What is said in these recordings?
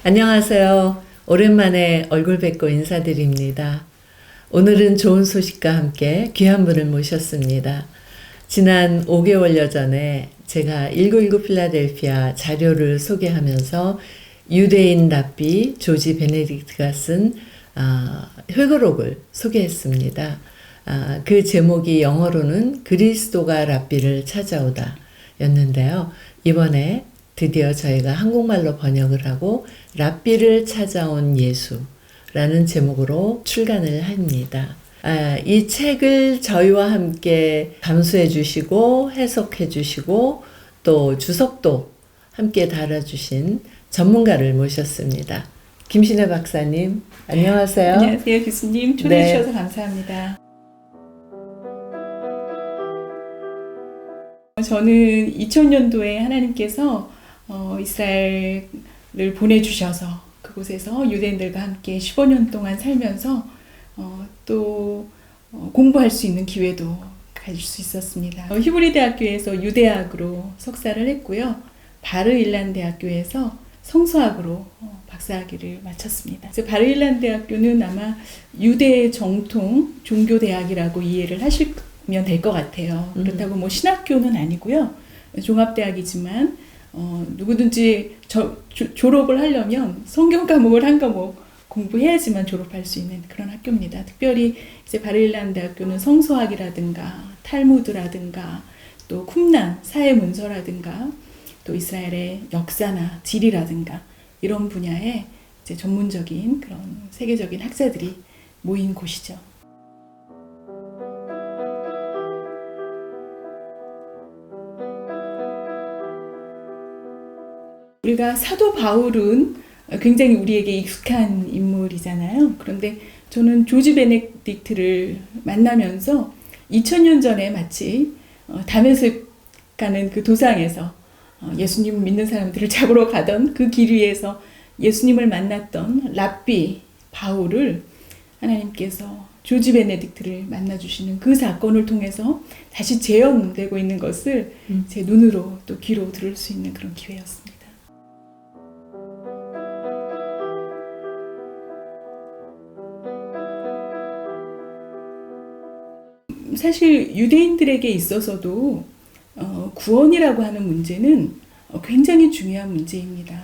안녕하세요. 오랜만에 얼굴 뵙고 인사드립니다. 오늘은 좋은 소식과 함께 귀한 분을 모셨습니다. 지난 5개월여 전에 제가 1919 필라델피아 자료를 소개하면서 유대인 랍비 조지 베네딕트가 쓴 회고록을 소개했습니다. 그 제목이 영어로는 그리스도가 랍비를 찾아오다 였는데요. 이번에 드디어 저희가 한국말로 번역을 하고 랍비를 찾아온 예수라는 제목으로 출간을 합니다. 이 책을 저희와 함께 감수해 주시고 해석해 주시고 또 주석도 함께 달아주신 전문가를 모셨습니다. 김신혜 박사님, 안녕하세요. 안녕하세요, 교수님. 초대해 주셔서 감사합니다. 저는 2000년도에 하나님께서 이스라엘을 보내주셔서 그곳에서 유대인들과 함께 15년 동안 살면서 또 공부할 수 있는 기회도 가질 수 있었습니다. 히브리 대학교에서 유대학으로 석사를 했고요. 바르일란 대학교에서 성서학으로 박사학위를 마쳤습니다. 그래서 바르일란 대학교는 아마 유대 정통 종교 대학이라고 이해를 하시면 될 것 같아요. 그렇다고 뭐 신학교는 아니고요. 종합대학이지만 누구든지 졸업을 하려면 성경 과목을 한 과목 공부해야지만 졸업할 수 있는 그런 학교입니다. 특별히 이제 바르일란 대학교는 성서학이라든가 탈무드라든가 또 쿰란 사회문서라든가 또 이스라엘의 역사나 지리라든가 이런 분야에 이제 전문적인 그런 세계적인 학자들이 모인 곳이죠. 우리가 사도 바울은 굉장히 우리에게 익숙한 인물이잖아요. 그런데 저는 조지 베네딕트를 만나면서 2000년 전에 마치 다메섹 가는 그 도상에서 예수님 믿는 사람들을 잡으러 가던 그 길 위에서 예수님을 만났던 랍비 바울을 하나님께서 조지 베네딕트를 만나주시는 그 사건을 통해서 다시 재현되고 있는 것을 제 눈으로 또 귀로 들을 수 있는 그런 기회였습니다. 사실 유대인들에게 있어서도 구원이라고 하는 문제는 굉장히 중요한 문제입니다.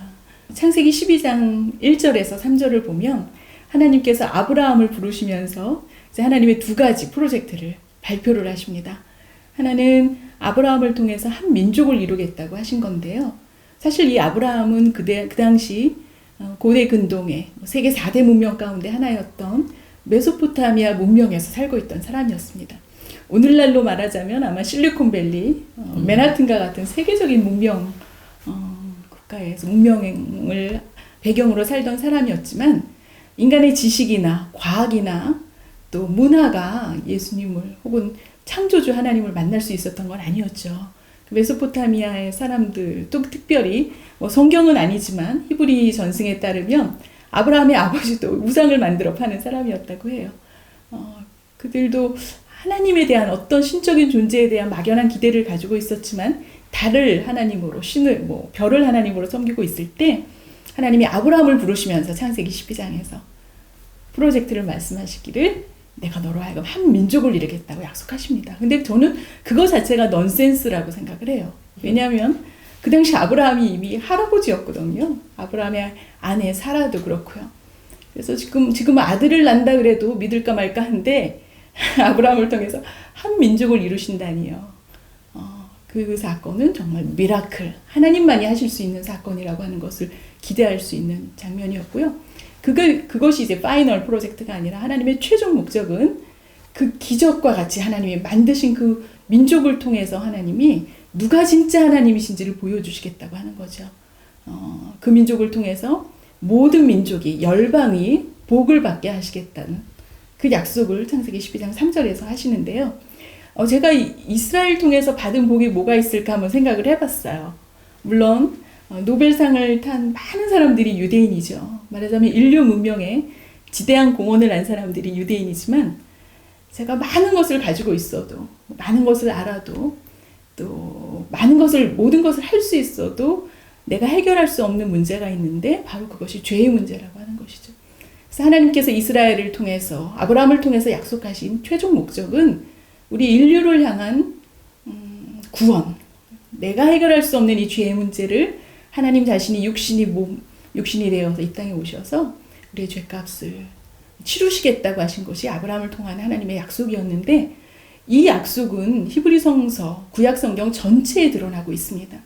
창세기 12장 1절에서 3절을 보면 하나님께서 아브라함을 부르시면서 이제 하나님의 두 가지 프로젝트를 발표를 하십니다. 하나는 아브라함을 통해서 한 민족을 이루겠다고 하신 건데요. 사실 이 아브라함은 그 당시 고대 근동의 세계 4대 문명 가운데 하나였던 메소포타미아 문명에서 살고 있던 사람이었습니다. 오늘날로 말하자면 아마 실리콘밸리, 맨하튼과 같은 세계적인 문명 국가에서 문명을 배경으로 살던 사람이었지만 인간의 지식이나 과학이나 또 문화가 예수님을 혹은 창조주 하나님을 만날 수 있었던 건 아니었죠. 메소포타미아의 사람들, 또 특별히 성경은 아니지만 히브리 전승에 따르면 아브라함의 아버지도 우상을 만들어 파는 사람이었다고 해요. 그들도 하나님에 대한 어떤 신적인 존재에 대한 막연한 기대를 가지고 있었지만 달을 하나님으로, 신을, 별을 하나님으로 섬기고 있을 때 하나님이 아브라함을 부르시면서 창세기 12장에서 프로젝트를 말씀하시기를 내가 너로 하여금 한 민족을 이루겠다고 약속하십니다. 근데 저는 그거 자체가 넌센스라고 생각을 해요. 왜냐하면 그 당시 아브라함이 이미 할아버지였거든요. 아브라함의 아내 사라도 그렇고요. 그래서 지금 아들을 낳는다 그래도 믿을까 말까 한데 아브라함을 통해서 한 민족을 이루신다니요. 그 사건은 정말 미라클, 하나님만이 하실 수 있는 사건이라고 하는 것을 기대할 수 있는 장면이었고요. 그것이 이제 파이널 프로젝트가 아니라 하나님의 최종 목적은 그 기적과 같이 하나님이 만드신 그 민족을 통해서 하나님이 누가 진짜 하나님이신지를 보여주시겠다고 하는 거죠. 그 민족을 통해서 모든 민족이 열방이 복을 받게 하시겠다는 그 약속을 창세기 12장 3절에서 하시는데요. 제가 이스라엘 통해서 받은 복이 뭐가 있을까 한번 생각을 해봤어요. 물론 노벨상을 탄 많은 사람들이 유대인이죠. 말하자면 인류 문명에 지대한 공헌을 한 사람들이 유대인이지만 제가 많은 것을 가지고 있어도 많은 것을 알아도 또 모든 것을 할 수 있어도 내가 해결할 수 없는 문제가 있는데 바로 그것이 죄의 문제라고 하는 것이죠. 그래서 하나님께서 이스라엘을 통해서 아브라함을 통해서 약속하신 최종 목적은 우리 인류를 향한 구원. 내가 해결할 수 없는 이 죄의 문제를 하나님 자신이 육신이 되어서 이 땅에 오셔서 우리의 죄값을 치루시겠다고 하신 것이 아브라함을 통한 하나님의 약속이었는데 이 약속은 히브리성서 구약성경 전체에 드러나고 있습니다.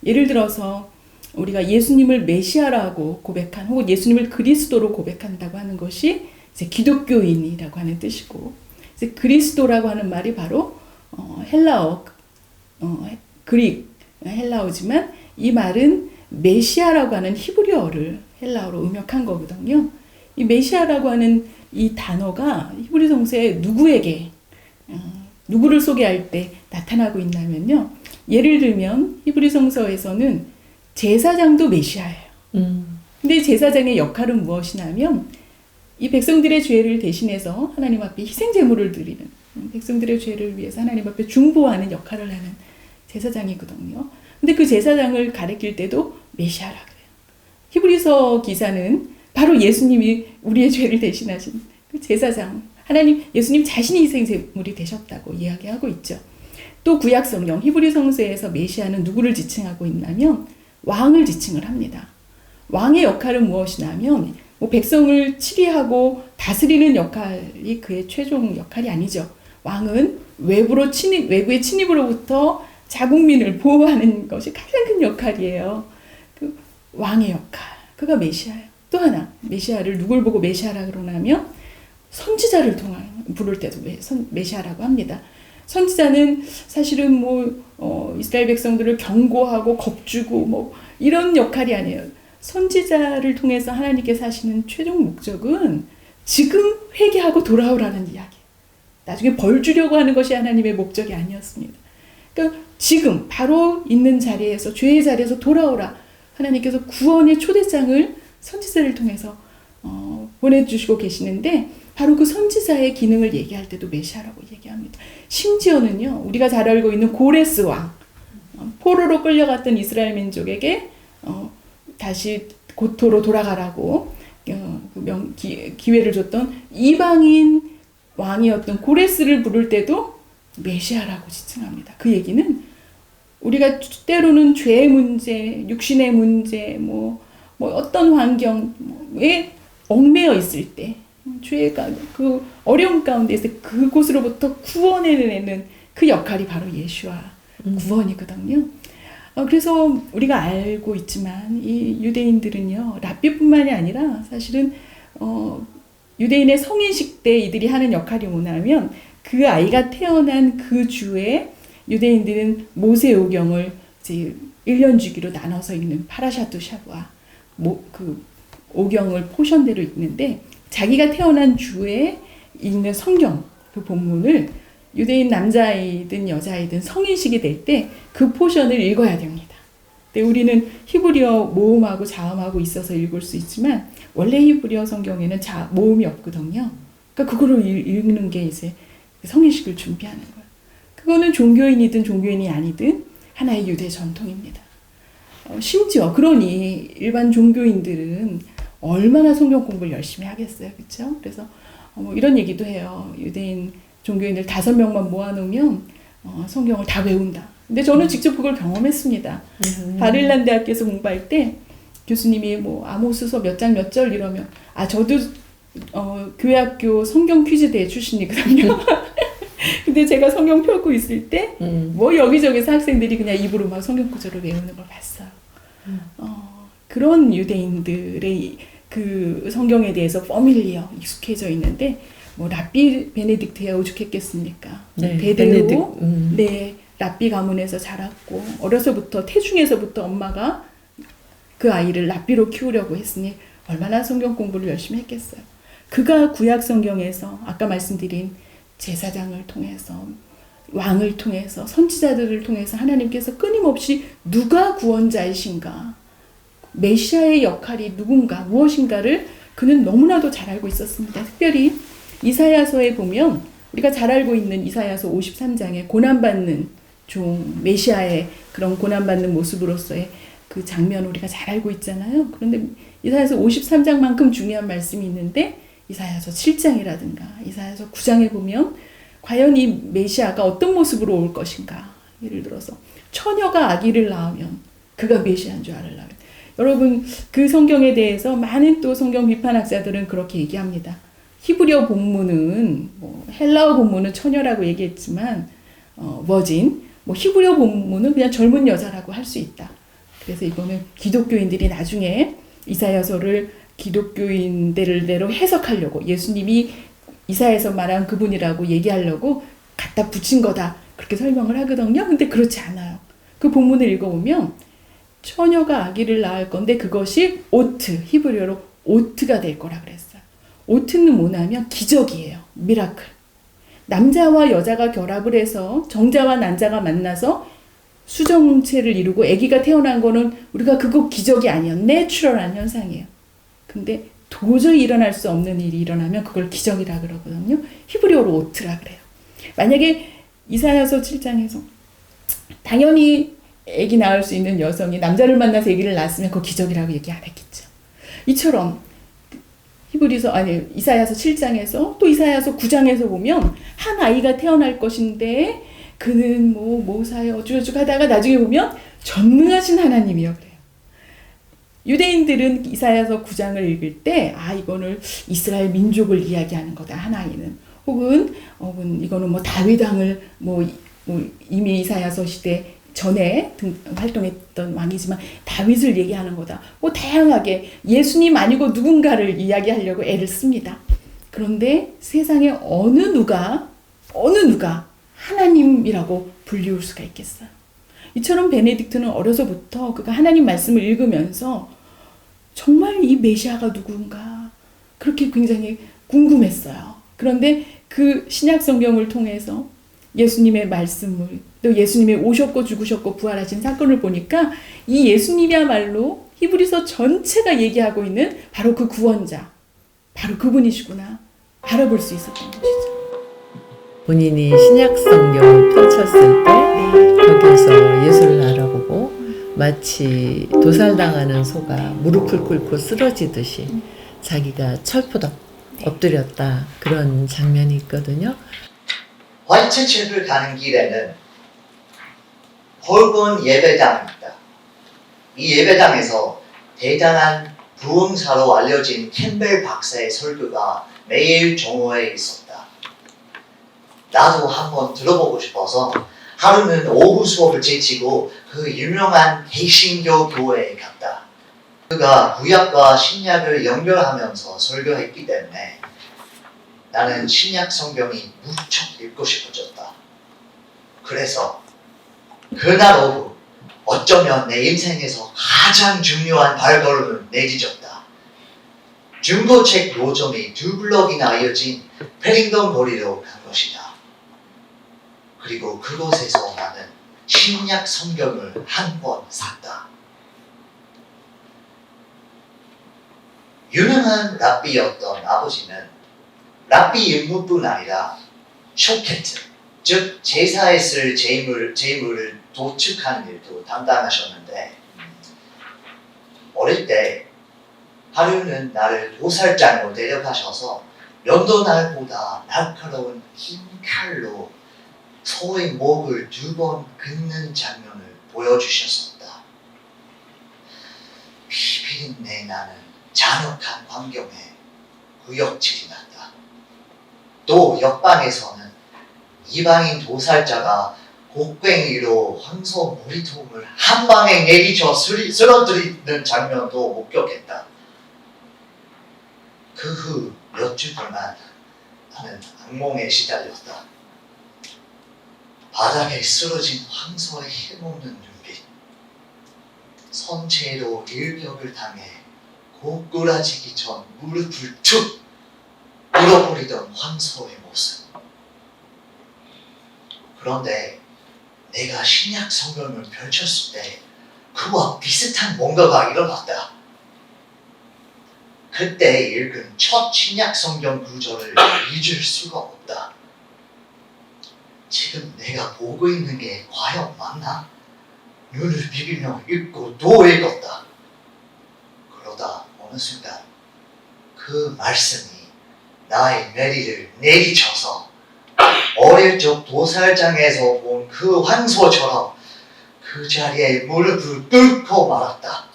예를 들어서 우리가 예수님을 메시아라고 고백한 혹은 예수님을 그리스도로 고백한다고 하는 것이 이제 기독교인이라고 하는 뜻이고 이제 그리스도라고 하는 말이 바로 헬라어 그릭 헬라어지만 이 말은 메시아라고 하는 히브리어를 헬라어로 음역한 거거든요. 이 메시아라고 하는 이 단어가 히브리 성서에 누구에게 누구를 소개할 때 나타나고 있냐면요. 예를 들면 히브리 성서에서는 제사장도 메시아예요. 근데 제사장의 역할은 무엇이냐면 이 백성들의 죄를 대신해서 하나님 앞에 희생 제물을 드리는 백성들의 죄를 위해서 하나님 앞에 중보하는 역할을 하는 제사장이거든요. 근데 그 제사장을 가리킬 때도 메시아라 그래요. 히브리서 기사는 바로 예수님이 우리의 죄를 대신하신 그 제사장, 하나님 예수님 자신이 희생 제물이 되셨다고 이야기하고 있죠. 또 구약 성경 히브리 성서에서 메시아는 누구를 지칭하고 있냐면 왕을 지칭을 합니다. 왕의 역할은 무엇이냐면 백성을 치리하고 다스리는 역할이 그의 최종 역할이 아니죠. 왕은 외부의 침입으로부터 자국민을 보호하는 것이 가장 큰 역할이에요. 그 왕의 역할, 그가 메시아예요. 또 하나, 메시아를 누굴 보고 메시아라 그러냐면 선지자를 부를 때도 메시아라고 합니다. 선지자는 사실은 이스라엘 백성들을 경고하고 겁주고 이런 역할이 아니에요. 선지자를 통해서 하나님께서 하시는 최종 목적은 지금 회개하고 돌아오라는 이야기. 나중에 벌 주려고 하는 것이 하나님의 목적이 아니었습니다. 그러니까 지금 바로 있는 자리에서 죄의 자리에서 돌아오라. 하나님께서 구원의 초대장을 선지자를 통해서 보내주시고 계시는데 바로 그 선지자의 기능을 얘기할 때도 메시아라고 얘기합니다. 심지어는요, 우리가 잘 알고 있는 고레스 왕, 포로로 끌려갔던 이스라엘 민족에게 다시 고토로 돌아가라고 기회를 줬던 이방인 왕이었던 고레스를 부를 때도 메시아라고 지칭합니다. 그 얘기는 우리가 때로는 죄의 문제, 육신의 문제, 어떤 환경에 얽매여 있을 때 죄가 그 어려움 가운데 있을 때 그곳으로부터 구원해내는 그 역할이 바로 예수와 구원이거든요. 그래서 우리가 알고 있지만 이 유대인들은요, 랍비뿐만이 아니라 사실은 유대인의 성인식 때 이들이 하는 역할이 뭐냐면 그 아이가 태어난 그 주에 유대인들은 모세오경을 이제 1년 주기로 나눠서 읽는 파라샤투 샤브아 그 오경을 포션대로 읽는데 자기가 태어난 주에 읽는 성경 그 본문을 유대인 남자아이든 여자아이든 성인식이 될 때 그 포션을 읽어야 됩니다. 근데 우리는 히브리어 모음하고 자음하고 있어서 읽을 수 있지만 원래 히브리어 성경에는 모음이 없거든요. 그러니까 그거를 읽는 게 이제 성인식을 준비하는 거예요. 그거는 종교인이든 종교인이 아니든 하나의 유대 전통입니다. 심지어 그러니 일반 종교인들은 얼마나 성경 공부를 열심히 하겠어요. 그렇죠? 그래서 이런 얘기도 해요. 유대인 종교인들 5명만 모아놓으면 성경을 다 외운다. 근데 저는 직접 그걸 경험했습니다. 바릴란 대학교에서 공부할 때 교수님이 아모스서 몇 장 몇 절 이러면 저도 교회학교 성경 퀴즈대회 출신이거든요. 근데 제가 성경 펴고 있을 때 여기저기서 학생들이 그냥 입으로 막 성경 구절을 외우는 걸 봤어요. 그런 유대인들의 그 성경에 대해서 퍼밀리어 익숙해져 있는데 랍비 베네딕트야 오죽했겠습니까? 네, 대대로 네, 랍비 가문에서 자랐고 어려서부터 태중에서부터 엄마가 그 아이를 랍비로 키우려고 했으니 얼마나 성경 공부를 열심히 했겠어요. 그가 구약 성경에서 아까 말씀드린 제사장을 통해서 왕을 통해서 선지자들을 통해서 하나님께서 끊임없이 누가 구원자이신가, 메시아의 역할이 누군가, 무엇인가를 그는 너무나도 잘 알고 있었습니다. 특별히 이사야서에 보면 우리가 잘 알고 있는 이사야서 53장에 고난받는 종, 메시아의 그런 고난받는 모습으로서의 그 장면 우리가 잘 알고 있잖아요. 그런데 이사야서 53장만큼 중요한 말씀이 있는데 이사야서 7장이라든가 이사야서 9장에 보면 과연 이 메시아가 어떤 모습으로 올 것인가. 예를 들어서 처녀가 아기를 낳으면 그가 메시아인 줄 알으려면. 여러분 그 성경에 대해서 많은 또 성경 비판학자들은 그렇게 얘기합니다. 히브리어 본문은 헬라어 본문은 처녀라고 얘기했지만 버진 히브리어 본문은 그냥 젊은 여자라고 할 수 있다. 그래서 이거는 기독교인들이 나중에 이사야서를 기독교인들대로 해석하려고 예수님이 이사야에서 말한 그분이라고 얘기하려고 갖다 붙인 거다. 그렇게 설명을 하거든요. 근데 그렇지 않아요. 그 본문을 읽어보면 처녀가 아기를 낳을 건데 그것이 오트, 히브리어로 오트가 될 거라 그랬어요. 오트는 뭐냐면 기적이에요. 미라클. 남자와 여자가 결합을 해서 정자와 난자가 만나서 수정체를 이루고 아기가 태어난 거는 우리가 그거 기적이 아니에요. 내추럴한 현상이에요. 근데 도저히 일어날 수 없는 일이 일어나면 그걸 기적이라 그러거든요. 히브리어로 오트라 그래요. 만약에 이사야서 7장에서 당연히 아기 낳을 수 있는 여성이 남자를 만나서 아기를 낳았으면 그거 기적이라고 얘기 안 했겠죠. 이처럼 이사야서 7장에서 또 이사야서 9장에서 보면 한 아이가 태어날 것인데 그는 모사에 어쩌고저쩌고 하다가 나중에 보면 전능하신 하나님이요 그래요. 유대인들은 이사야서 9장을 읽을 때 이거는 이스라엘 민족을 이야기하는 거다 하나이는 혹은 이거는 다윗왕을 이미 이사야서 시대 전에 활동했던 왕이지만 다윗을 얘기하는 거다. 다양하게 예수님 아니고 누군가를 이야기하려고 애를 씁니다. 그런데 세상에 어느 누가 하나님이라고 불리울 수가 있겠어요. 이처럼 베네딕트는 어려서부터 그가 하나님 말씀을 읽으면서 정말 이 메시아가 누군가 그렇게 굉장히 궁금했어요. 그런데 그 신약 성경을 통해서 예수님의 말씀을 또 예수님이 오셨고 죽으셨고 부활하신 사건을 보니까 이 예수님이야말로 히브리서 전체가 얘기하고 있는 바로 그 구원자, 바로 그분이시구나 알아볼 수 있었던 것이죠. 본인이 신약 성경을 펼쳤을 때 거기에서 예수를 알아보고 마치 도살당하는 소가 무릎을 꿇고 쓰러지듯이 자기가 철푸덕 엎드렸다 그런 장면이 있거든요. 화이트칩을 가는 길에는 홀본 예배당입니다. 이 예배당에서 대단한 부흥사로 알려진 캠벨 박사의 설교가 매일 정오에 있었다. 나도 한번 들어보고 싶어서 하루는 오후 수업을 제치고 그 유명한 개신교 교회에 갔다. 그가 구약과 신약을 연결하면서 설교했기 때문에 나는 신약 성경이 무척 읽고 싶어졌다. 그래서 그날 오후 어쩌면 내 인생에서 가장 중요한 발걸음을 내딛었다. 중고책 노점이 두 블럭이나 이어진 패링턴 거리로 간 것이다. 그리고 그곳에서 나는 신약 성경을 한 권 샀다. 유명한 랍비였던 아버지는 랍비 임무뿐 아니라 쇼케트, 즉 제사에 쓸 제물을 도축하는 일도 담당하셨는데 어릴 때 하루는 나를 도살장으로 데려가셔서 면도날보다 날카로운 긴 칼로 소의 목을 2번 긋는 장면을 보여주셨었다. 피비린내 나는 잔혹한 광경에 구역질이 났다. 또 옆방에서는 이방인 도살자가 곡괭이로 황소 머리통을 한 방에 내리쳐 쓰러뜨리는 장면도 목격했다. 그 후 몇 주 동안 나는 악몽에 시달렸다. 바닥에 쓰러진 황소의 힘없는 눈빛, 선체로 일격을 당해 고꾸라지기 전 무릎을 툭 꿇어버리던 황소의 모습. 그런데 내가 신약 성경을 펼쳤을 때 그와 비슷한 뭔가가 일어났다. 그때 읽은 첫 신약 성경 구절을 잊을 수가 없다. 지금 내가 보고 있는 게 과연 맞나? 눈을 비비며 읽고 또 읽었다. 그러다 어느 순간 그 말씀이 나의 뇌리를 내리쳐서 어릴 적 도살장에서 본 그 황소처럼 그 자리에 무릎을 꿇고 말았다.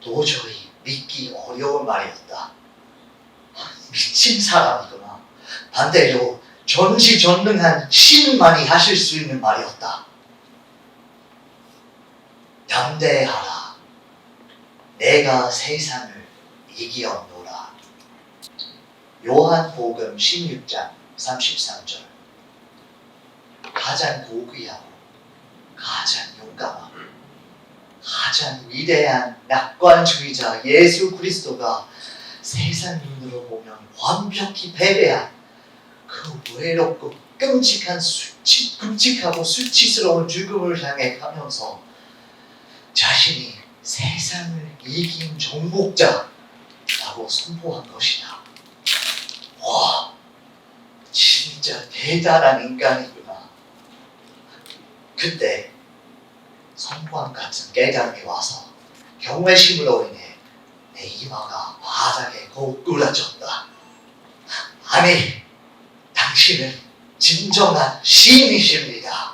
도저히 믿기 어려운 말이었다. 미친 사람이구나. 반대로 전지전능한 신만이 하실 수 있는 말이었다. 담대하라. 내가 세상을 이기었노라. 요한복음 16장 33절. 가장 고귀하고 가장 용감하고 가장 위대한 낙관주의자 예수 그리스도가 세상 눈으로 보면 완벽히 패배한 그 외롭고 끔찍하고 수치스러운 죽음을 향해 가면서 자신이 세상을 이긴 정복자라고 선포한 것이다. 와, 진짜 대단한 인간이구나. 그때 성광 같은 깨달음이 와서 경외심으로 인해 내 이마가 바닥에 고꾸라졌다. 아니, 당신은 진정한 시인이십니다.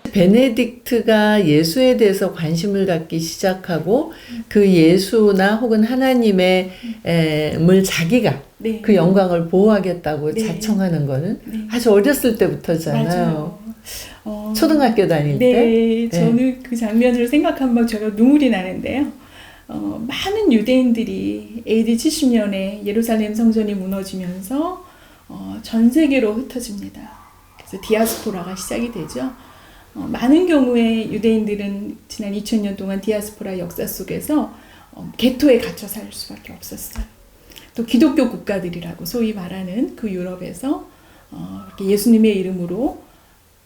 베네딕트가 예수에 대해서 관심을 갖기 시작하고 그 예수나 혹은 하나님의 을 자기가 네. 그 영광을 보호하겠다고 네. 자청하는 거는 네. 아주 어렸을 때부터잖아요. 맞아요. 초등학교 다닐 때. 네, 저는 그 장면을 생각하면 제가 눈물이 나는데요. 많은 유대인들이 AD 70년에 예루살렘 성전이 무너지면서 전 세계로 흩어집니다. 그래서 디아스포라가 시작이 되죠. 많은 경우에 유대인들은 지난 2000년 동안 디아스포라 역사 속에서 게토에 갇혀 살 수밖에 없었어요. 또 기독교 국가들이라고 소위 말하는 그 유럽에서 이렇게 예수님의 이름으로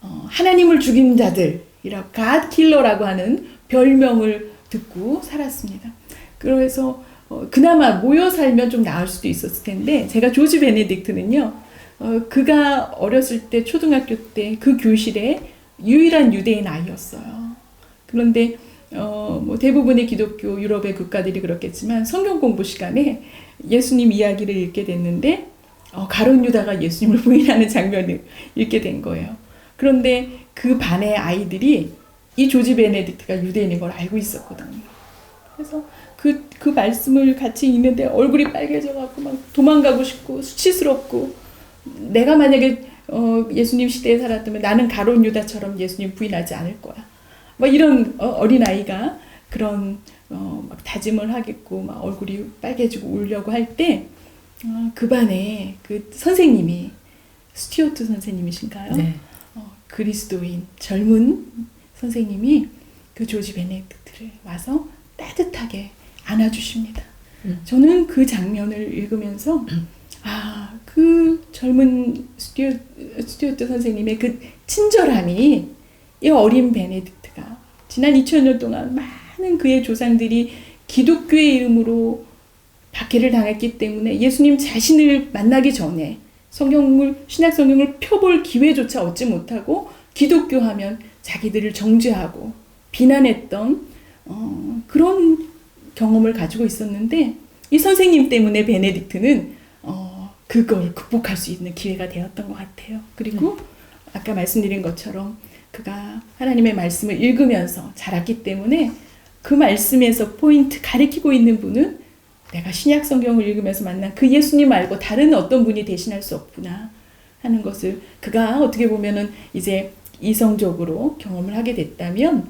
하나님을 죽인 자들이라고 갓킬러라고 하는 별명을 듣고 살았습니다. 그래서 그나마 모여 살면 좀 나을 수도 있었을 텐데 제가 조지 베네딕트는요. 그가 어렸을 때 초등학교 때 그 교실에 유일한 유대인 아이였어요. 그런데 뭐 대부분의 기독교 유럽의 국가들이 그렇겠지만 성경 공부 시간에 예수님 이야기를 읽게 됐는데 가룟 유다가 예수님을 부인하는 장면을 읽게 된 거예요. 그런데 그 반의 아이들이 이 조지 베네딕트가 유대인인 걸 알고 있었거든요. 그래서 그 말씀을 같이 읽는데 얼굴이 빨개져갖고 막 도망가고 싶고 수치스럽고 내가 만약에 예수님 시대에 살았다면 나는 가룟 유다처럼 예수님 부인하지 않을 거야. 막 이런 어린 아이가 그런 막 다짐을 하겠고 막 얼굴이 빨개지고 울려고 할 때 그 반에 그 선생님이 스튜어트 선생님이신가요? 네. 그리스도인 젊은 선생님이 그 조지 베네딕트를 와서 따뜻하게 안아주십니다. 저는 그 장면을 읽으면서 그 젊은 스튜어트 선생님의 그 친절함이 이 어린 베네딕트가 지난 2000년 동안 많은 그의 조상들이 기독교의 이름으로 박해를 당했기 때문에 예수님 자신을 만나기 전에 신약 성경을 펴볼 기회조차 얻지 못하고 기독교 하면 자기들을 정죄하고 비난했던 그런 경험을 가지고 있었는데 이 선생님 때문에 베네딕트는 그걸 극복할 수 있는 기회가 되었던 것 같아요. 그리고 아까 말씀드린 것처럼 그가 하나님의 말씀을 읽으면서 자랐기 때문에 그 말씀에서 포인트 가리키고 있는 분은 내가 신약 성경을 읽으면서 만난 그 예수님 말고 다른 어떤 분이 대신할 수 없구나 하는 것을 그가 어떻게 보면은 이제 이성적으로 경험을 하게 됐다면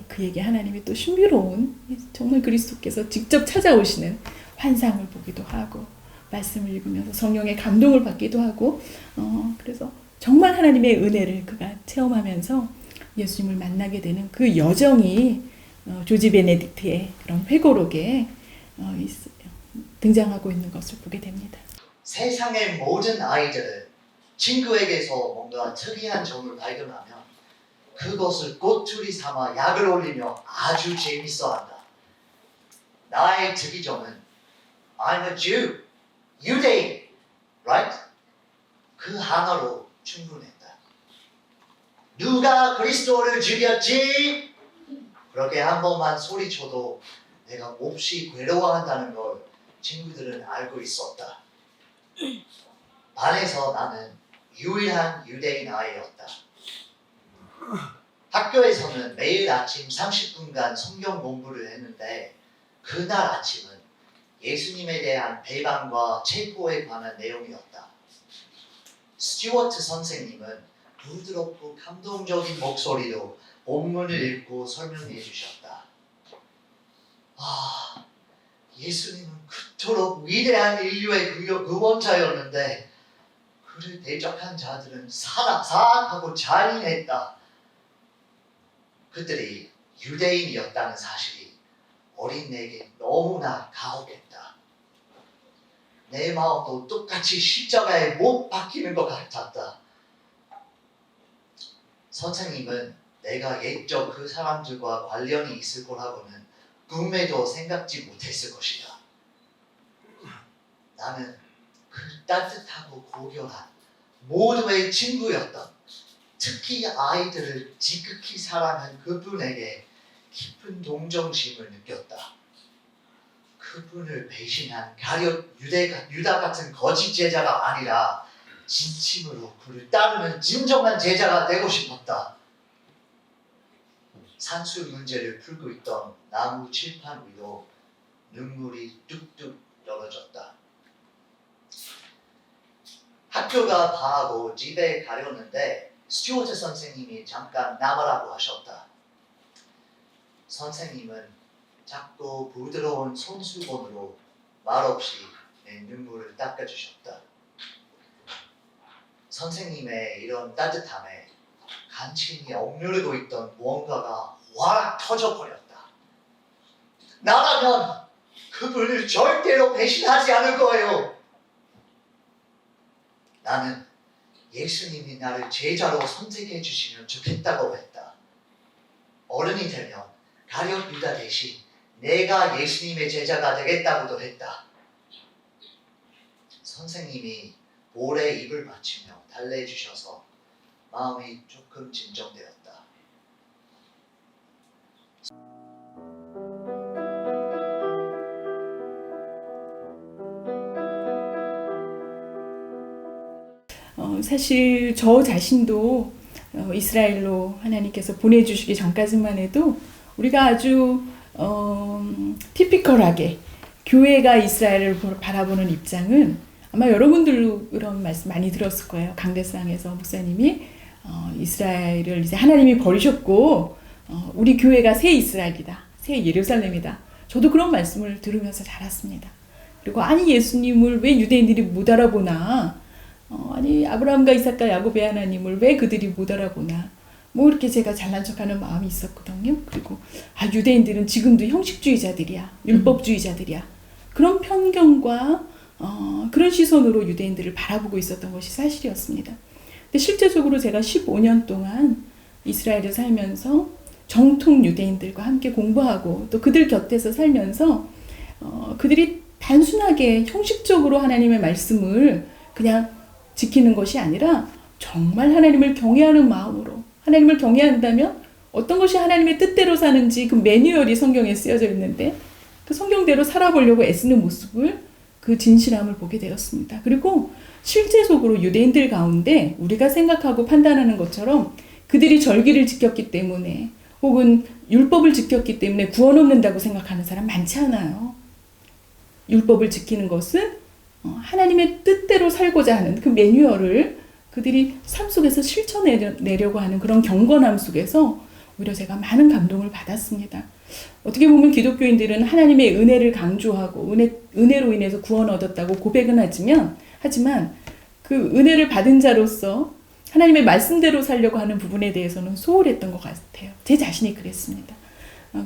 그에게 하나님이 또 신비로운 정말 그리스도께서 직접 찾아오시는 환상을 보기도 하고 말씀을 읽으면서 성령의 감동을 받기도 하고 그래서 정말 하나님의 은혜를 그가 체험하면서 예수님을 만나게 되는 그 여정이 조지 베네딕트의 그런 회고록에 등장하고 있는 것을 보게 됩니다. 세상의 모든 아이들은 친구에게서 뭔가 특이한 점을 발견하면 그것을 꼬투리 삼아 약을 올리며 아주 재밌어한다. 나의 특이점은 I'm a Jew, 유대인, right? 그 하나로 충분했다. 누가 그리스도를 죽였지? 그렇게 한 번만 소리쳐도 내가 몹시 괴로워한다는 걸 친구들은 알고 있었다. 반에서 나는 유일한 유대인 아이였다. 학교에서는 매일 아침 30분간 성경 공부를 했는데 그날 아침은 예수님에 대한 배반과 체포에 관한 내용이었다. 스튜어트 선생님은 부드럽고 감동적인 목소리로 본문을 읽고 설명해 주셨다. 예수님은 그토록 위대한 인류의 구원자였는데 그를 대적한 자들은 사악하고 잔인했다. 그들이 유대인이었다는 사실이 어린 내게 너무나 가혹했다. 내 마음도 똑같이 십자가에 못 박히는 것 같았다. 선생님은 내가 옛적 그 사람들과 관련이 있을 거라고는 꿈에도 생각지 못했을 것이다. 나는 그 따뜻하고 고결한 모두의 친구였던, 특히 아이들을 지극히 사랑한 그분에게 깊은 동정심을 느꼈다. 그분을 배신한 가룟 유다 같은 거짓 제자가 아니라 진심으로 그를 따르는 진정한 제자가 되고 싶었다. 산수 문제를 풀고 있던 나무 칠판 위로 눈물이 뚝뚝 떨어졌다. 학교가 다하고 집에 가려는데 스튜어트 선생님이 잠깐 남으라고 하셨다. 선생님은 작고 부드러운 손수건으로 말없이 내 눈물을 닦아주셨다. 선생님의 이런 따뜻함에 간신히 억누르고 있던 무언가가 와락 터져버렸다. 나라면 그분을 절대로 배신하지 않을 거예요. 나는 예수님이 나를 제자로 선택해 주시면 좋겠다고 했다. 어른이 되면 가룟 유다 대신 내가 예수님의 제자가 되겠다고도 했다. 선생님이 볼에 입을 맞추며 달래주셔서 마음이 조금 진정되었다. 사실 저 자신도 이스라엘로 하나님께서 보내주시기 전까지만 해도 우리가 아주 티피컬하게 교회가 이스라엘을 바라보는 입장은 아마 여러분들도 그런 말씀 많이 들었을 거예요. 강대상에서 목사님이 이스라엘을 이제 하나님이 버리셨고 우리 교회가 새 이스라엘이다, 새 예루살렘이다. 저도 그런 말씀을 들으면서 자랐습니다. 그리고 아니 예수님을 왜 유대인들이 못 알아보나? 아니 아브라함과 이삭과 야곱의 하나님을 왜 그들이 못 알아보나? 뭐 이렇게 제가 잘난 척하는 마음이 있었거든요. 그리고 유대인들은 지금도 형식주의자들이야, 율법주의자들이야. 그런 편견과 그런 시선으로 유대인들을 바라보고 있었던 것이 사실이었습니다. 근데 실제적으로 제가 15년 동안 이스라엘에 살면서 정통 유대인들과 함께 공부하고 또 그들 곁에서 살면서 그들이 단순하게 형식적으로 하나님의 말씀을 그냥 지키는 것이 아니라 정말 하나님을 경외하는 마음으로, 하나님을 경외한다면 어떤 것이 하나님의 뜻대로 사는지 그 매뉴얼이 성경에 쓰여져 있는데 그 성경대로 살아보려고 애쓰는 모습을, 그 진실함을 보게 되었습니다. 그리고 실제적으로 유대인들 가운데 우리가 생각하고 판단하는 것처럼 그들이 절기를 지켰기 때문에 혹은 율법을 지켰기 때문에 구원 얻는다고 생각하는 사람 많지 않아요. 율법을 지키는 것은 하나님의 뜻대로 살고자 하는 그 매뉴얼을 그들이 삶 속에서 실천내려고 하는 그런 경건함 속에서 오히려 제가 많은 감동을 받았습니다. 어떻게 보면 기독교인들은 하나님의 은혜를 강조하고 은혜로 인해서 구원 얻었다고 고백은 하지만 그 은혜를 받은 자로서 하나님의 말씀대로 살려고 하는 부분에 대해서는 소홀했던 것 같아요. 제 자신이 그랬습니다.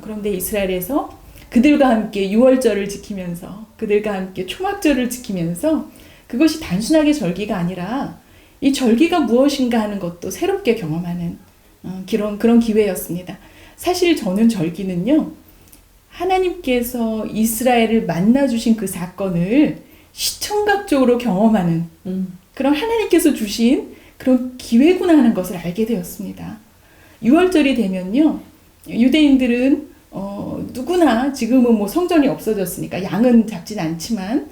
그런데 이스라엘에서 그들과 함께 유월절을 지키면서 그들과 함께 초막절을 지키면서 그것이 단순하게 절기가 아니라 이 절기가 무엇인가 하는 것도 새롭게 경험하는 그런 기회였습니다. 사실 저는 절기는요, 하나님께서 이스라엘을 만나주신 그 사건을 시청각적으로 경험하는 그런 하나님께서 주신 그런 기회구나 하는 것을 알게 되었습니다. 6월절이 되면요, 유대인들은 누구나 지금은 뭐 성전이 없어졌으니까 양은 잡진 않지만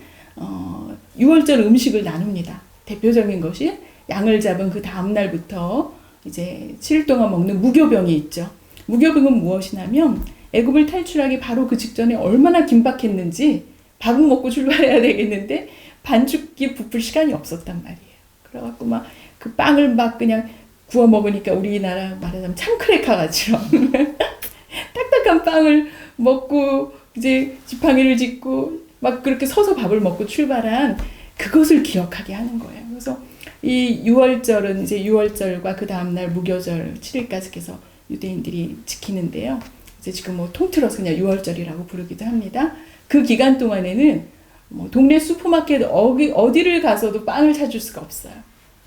6월절 음식을 나눕니다. 대표적인 것이 양을 잡은 그 다음 날부터 이제 7일 동안 먹는 무교병이 있죠. 무교병은 무엇이냐면 애굽을 탈출하기 바로 그 직전에 얼마나 긴박했는지 밥은 먹고 출발해야 되겠는데 반죽기 부풀 시간이 없었단 말이에요. 그래갖고 막 그 빵을 막 그냥 구워 먹으니까 우리나라 말하자면 참크래커 같이요. 딱딱한 빵을 먹고 이제 지팡이를 짚고 막 그렇게 서서 밥을 먹고 출발한 그것을 기억하게 하는 거예요. 그래서 이 6월절은 이제 6월절과 그 다음날 무교절 7일까지 해서 유대인들이 지키는데요. 이제 지금 뭐 통틀어서 그냥 6월절이라고 부르기도 합니다. 그 기간 동안에는 뭐 동네 슈퍼마켓 어디를 가서도 빵을 찾을 수가 없어요.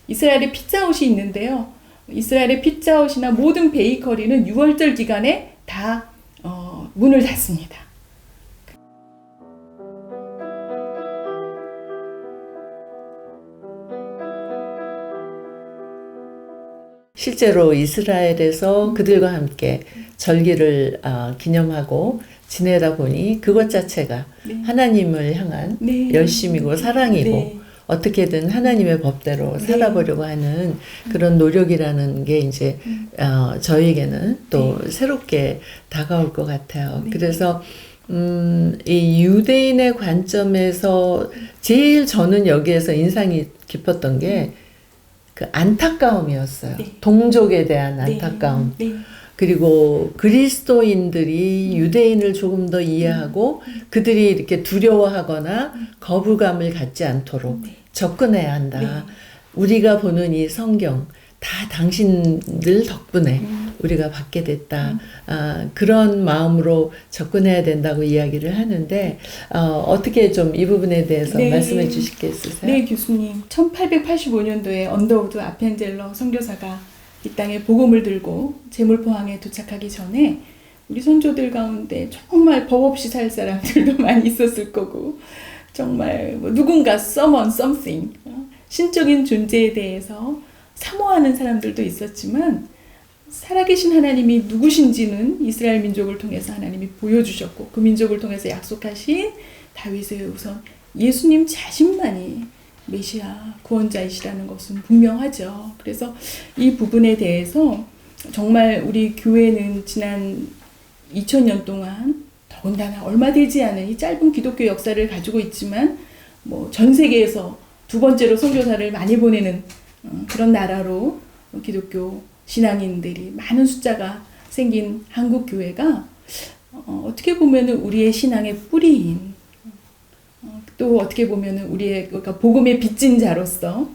이스라엘에 피자헛이 있는데요. 이스라엘의 피자헛이나 모든 베이커리는 6월절 기간에 다 문을 닫습니다. 실제로 이스라엘에서 그들과 함께 절기를 기념하고 지내다 보니 그것 자체가 네. 하나님을 향한 네. 열심이고 사랑이고 네. 어떻게든 하나님의 법대로 살아보려고 하는 그런 노력이라는 게 이제 저에게는 또 새롭게 다가올 것 같아요. 그래서 이 유대인의 관점에서 제일 저는 여기에서 인상이 깊었던 게 그 안타까움이었어요. 네. 동족에 대한 안타까움. 네. 그리고 그리스도인들이 유대인을 조금 더 이해하고 그들이 이렇게 두려워하거나 거부감을 갖지 않도록 접근해야 한다. 네. 우리가 보는 이 성경 다 당신들 덕분에 우리가 받게 됐다. 그런 마음으로 접근해야 된다고 이야기를 하는데 어떻게 좀 이 부분에 대해서 네. 말씀해 주실 게 있으세요? 네, 교수님. 1885년도에 언더우드 아펜젤러 선교사가 이 땅에 복음을 들고 제물포항에 도착하기 전에 우리 선조들 가운데 정말 법 없이 살 사람들도 많이 있었을 거고 정말 뭐 누군가 someone, something 신적인 존재에 대해서 사모하는 사람들도 있었지만 살아계신 하나님이 누구신지는 이스라엘 민족을 통해서 하나님이 보여주셨고 그 민족을 통해서 약속하신 다윗의 우선 예수님 자신만이 메시아 구원자이시라는 것은 분명하죠. 그래서 이 부분에 대해서 정말 우리 교회는 지난 2000년 동안 더군다나 얼마 되지 않은 이 짧은 기독교 역사를 가지고 있지만 뭐 전 세계에서 두 번째로 선교사를 많이 보내는 그런 나라로 기독교 신앙인들이 많은 숫자가 생긴 한국 교회가 어떻게 보면은 우리의 신앙의 뿌리인 또 어떻게 보면은 우리의 그러니까 복음의 빚진 자로서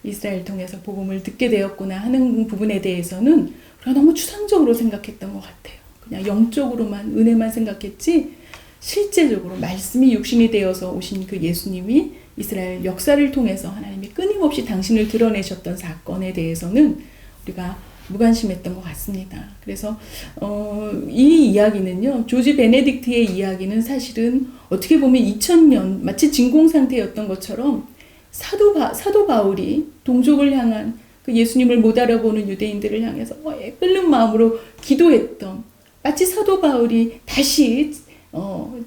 이스라엘 통해서 복음을 듣게 되었구나 하는 부분에 대해서는 우리가 너무 추상적으로 생각했던 것 같아요. 그냥 영적으로만 은혜만 생각했지 실제적으로 말씀이 육신이 되어서 오신 그 예수님이 이스라엘 역사를 통해서 하나님이 끊임없이 당신을 드러내셨던 사건에 대해서는 우리가 무관심했던 것 같습니다. 그래서 이 이야기는요. 조지 베네딕트의 이야기는 사실은 어떻게 보면 2000년 마치 진공 상태였던 것처럼 사도 바울이 동족을 향한 그 예수님을 못 알아보는 유대인들을 향해서 끓는 마음으로 기도했던 마치 사도 바울이 다시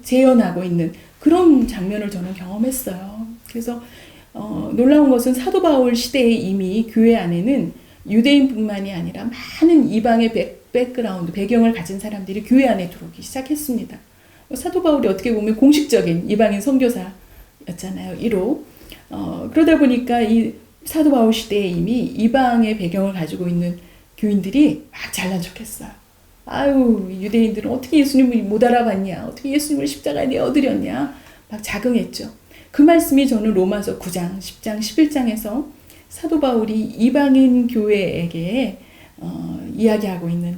재현하고 있는 그런 장면을 저는 경험했어요. 그래서 놀라운 것은 사도 바울 시대에 이미 교회 안에는 유대인뿐만이 아니라 많은 이방의 백그라운드, 배경을 가진 사람들이 교회 안에 들어오기 시작했습니다. 사도 바울이 어떻게 보면 공식적인 이방인 선교사였잖아요. 1호. 그러다 보니까 이 사도 바울 시대에 이미 이방의 배경을 가지고 있는 교인들이 막 잘난 척했어요. 아유, 유대인들은 어떻게 예수님을 못 알아봤냐? 어떻게 예수님을 십자가에 내어드렸냐? 막 자긍했죠. 그 말씀이 저는 로마서 9장, 10장, 11장에서 사도 바울이 이방인 교회에게 이야기하고 있는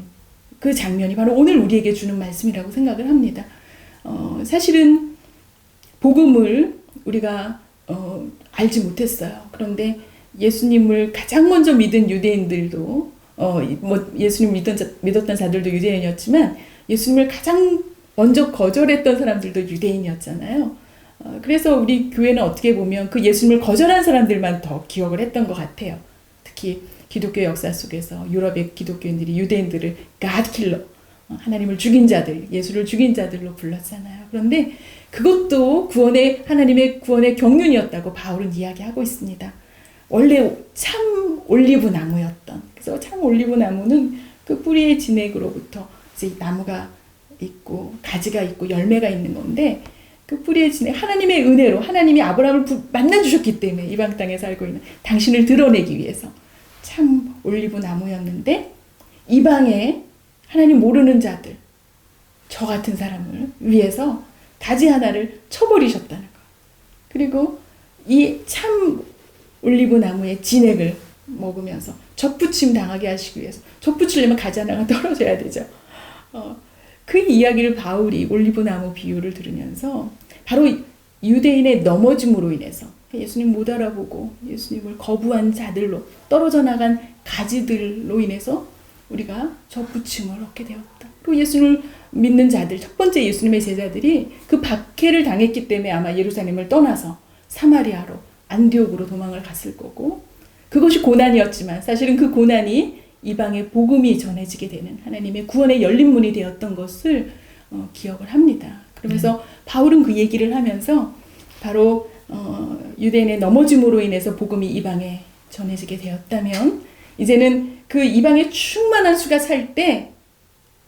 그 장면이 바로 오늘 우리에게 주는 말씀이라고 생각을 합니다. 사실은 복음을 우리가 알지 못했어요. 그런데 예수님을 가장 먼저 믿은 유대인들도 뭐 예수님 믿었던 자들도 유대인이었지만 예수님을 가장 먼저 거절했던 사람들도 유대인이었잖아요. 그래서 우리 교회는 어떻게 보면 그 예수님을 거절한 사람들만 더 기억을 했던 것 같아요. 특히 기독교 역사 속에서 유럽의 기독교인들이 유대인들을 갓킬러, 하나님을 죽인 자들, 예수를 죽인 자들로 불렀잖아요. 그런데 그것도 하나님의 구원의 경륜이었다고 바울은 이야기하고 있습니다. 원래 참 올리브 나무였던, 그래서 참 올리브 나무는 그 뿌리의 진액으로부터 이제 나무가 있고 가지가 있고 열매가 있는 건데, 그 뿌리의 진액, 하나님의 은혜로 하나님이 아브라함을 만나 주셨기 때문에 이방 땅에 살고 있는 당신을 드러내기 위해서 참 올리브 나무였는데, 이방에 하나님 모르는 자들, 저 같은 사람을 위해서 가지 하나를 쳐버리셨다는 거. 그리고 이 참 올리브 나무의 진액을 먹으면서 적부침 당하게 하시기 위해서, 적부치려면 가지 하나가 떨어져야 되죠. 그 이야기를 바울이 올리브 나무 비유를 들으면서 바로 유대인의 넘어짐으로 인해서 예수님 못 알아보고 예수님을 거부한 자들로, 떨어져 나간 가지들로 인해서 우리가 적부침을 얻게 되었다. 그리고 예수님을 믿는 자들, 첫 번째 예수님의 제자들이 그 박해를 당했기 때문에 아마 예루살렘을 떠나서 사마리아로, 안디옥으로 도망을 갔을 거고, 그것이 고난이었지만 사실은 그 고난이 이방의 복음이 전해지게 되는 하나님의 구원의 열린 문이 되었던 것을 기억을 합니다. 그러면서 바울은 그 얘기를 하면서 바로 유대인의 넘어짐으로 인해서 복음이 이방에 전해지게 되었다면, 이제는 그 이방의 충만한 수가 살 때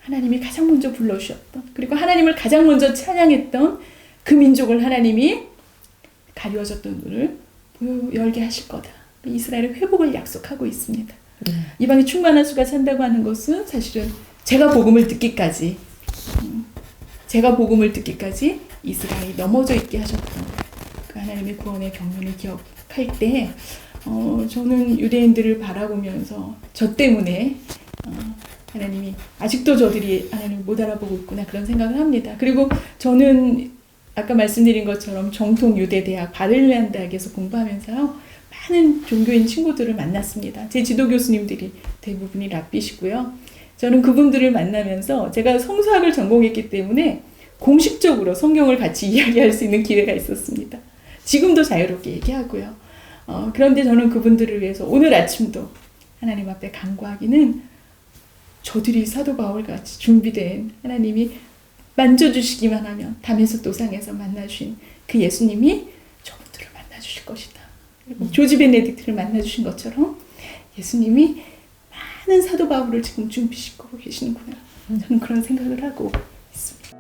하나님이 가장 먼저 불러주셨던, 그리고 하나님을 가장 먼저 찬양했던 그 민족을 하나님이 가리워졌던 눈을 열게 하실 거다. 이스라엘의 회복을 약속하고 있습니다. 이방의 충만한 수가 찬다고 하는 것은 사실은 제가 복음을 듣기까지 이스라엘이 넘어져 있게 하셨던 그 하나님의 구원의 경륜을 기억할 때 저는 유대인들을 바라보면서 저 때문에 하나님이 아직도 저들이 하나님을 못 알아보고 있구나, 그런 생각을 합니다. 그리고 저는 아까 말씀드린 것처럼 정통 유대대학 바를레안 대학에서 공부하면서요, 많은 종교인 친구들을 만났습니다. 제 지도 교수님들이 대부분이 랍비시고요. 저는 그분들을 만나면서 제가 성서학을 전공했기 때문에 공식적으로 성경을 같이 이야기할 수 있는 기회가 있었습니다. 지금도 자유롭게 얘기하고요. 그런데 저는 그분들을 위해서 오늘 아침도 하나님 앞에 간구하기는, 저들이 사도 바울같이 준비된 하나님이 만져주시기만 하면 다메섹 도상에서 만나주신 그 예수님이 저분들을 만나주실 것이다. 그리고 조지 베네딕트를 만나주신 것처럼 예수님이 많은 사도 바울을 지금 준비시키고 계시는구나. 저는 그런 생각을 하고 있습니다.